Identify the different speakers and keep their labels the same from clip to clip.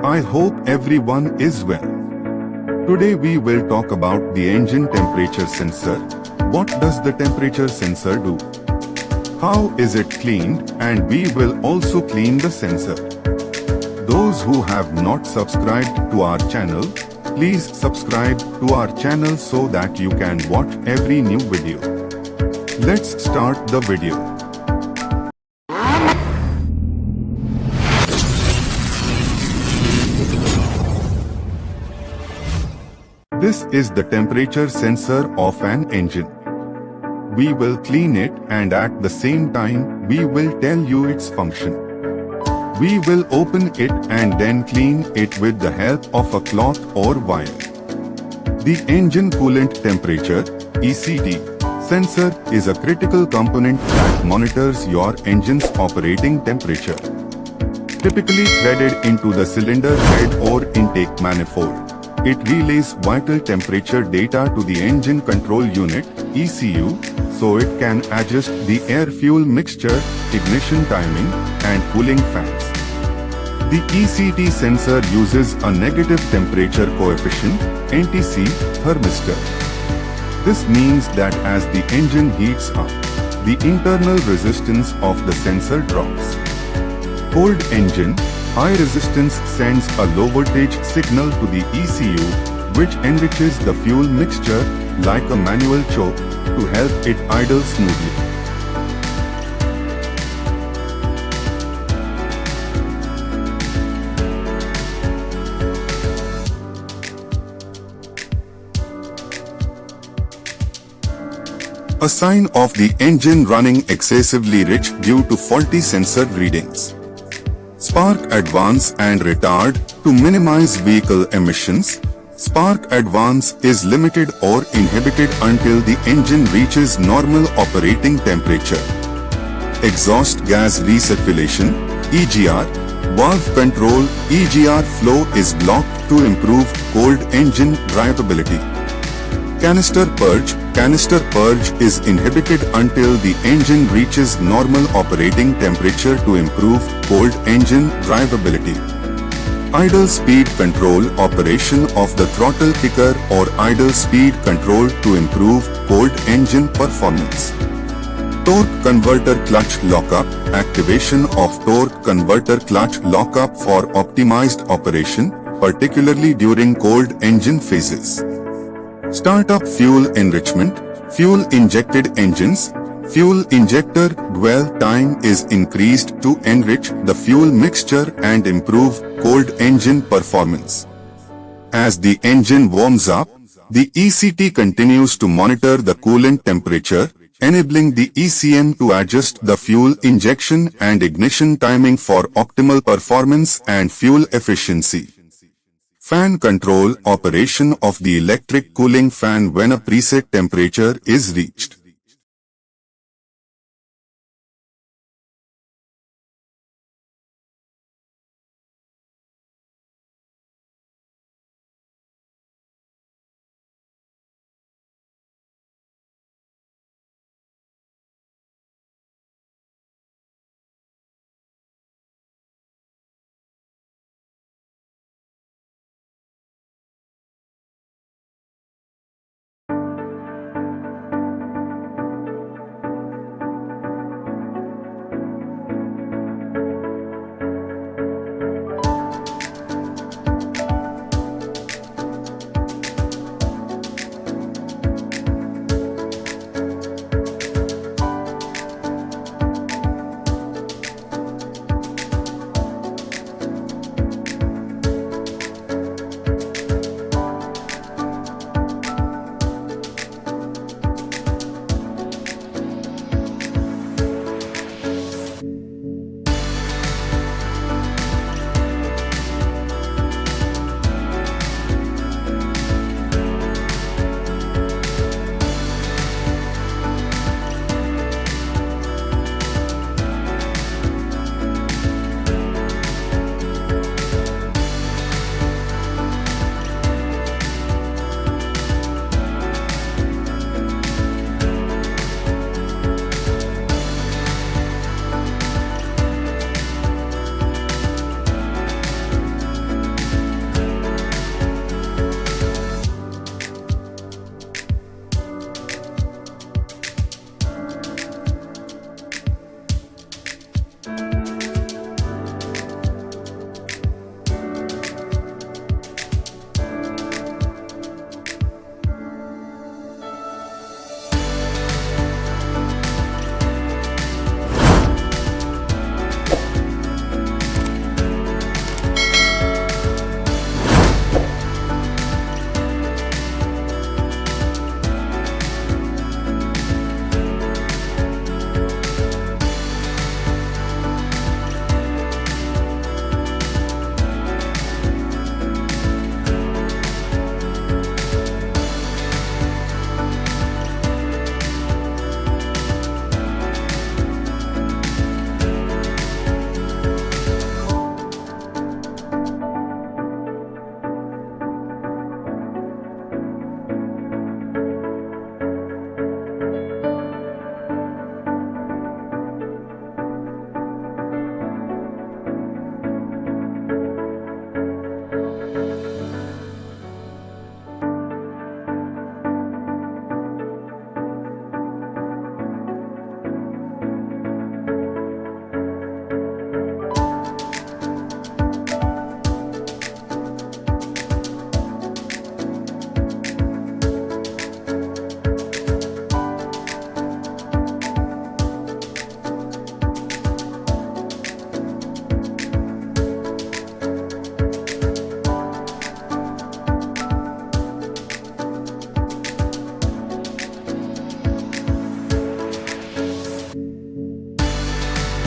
Speaker 1: I hope everyone is well. Today we will talk about the engine temperature sensor. What does the temperature sensor do? How is it cleaned? And we will also clean the sensor. Those who have not subscribed to our channel, please subscribe to our channel so that you can watch every new video. Let's start the video. This is the temperature sensor of an engine. We will clean it and at the same time we will tell you its function. We will open it and then clean it with the help of a cloth or wire. The engine coolant temperature (ECT) sensor is a critical component that monitors your engine's operating temperature. Typically threaded into the cylinder head or intake manifold, it relays vital temperature data to the engine control unit (ECU) so it can adjust the air-fuel mixture, ignition timing, and cooling fans. The ECT sensor uses a negative temperature coefficient (NTC) thermistor. This means that as the engine heats up, the internal resistance of the sensor drops. Cold engine, high resistance sends a low voltage signal to the ECU, which enriches the fuel mixture like a manual choke to help it idle smoothly. A sign of the engine running excessively rich due to faulty sensor readings. Spark advance and retard. To minimize vehicle emissions, spark advance is limited or inhibited until the engine reaches normal operating temperature. Exhaust gas recirculation (EGR), valve control (EGR) flow is blocked to improve cold engine drivability. Canister purge is inhibited until the engine reaches normal operating temperature to improve cold engine drivability. Idle speed control operation of the throttle kicker or idle speed control to improve cold engine performance. Torque converter clutch lockup activation of torque converter clutch lockup for optimized operation, particularly during cold engine phases. Startup fuel enrichment, fuel injected engines, fuel injector dwell time is increased to enrich the fuel mixture and improve cold engine performance. As the engine warms up, the ECT continues to monitor the coolant temperature, enabling the ECM to adjust the fuel injection and ignition timing for optimal performance and fuel efficiency. Fan control operation of the electric cooling fan when a preset temperature is reached.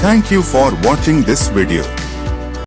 Speaker 1: Thank you for watching this video.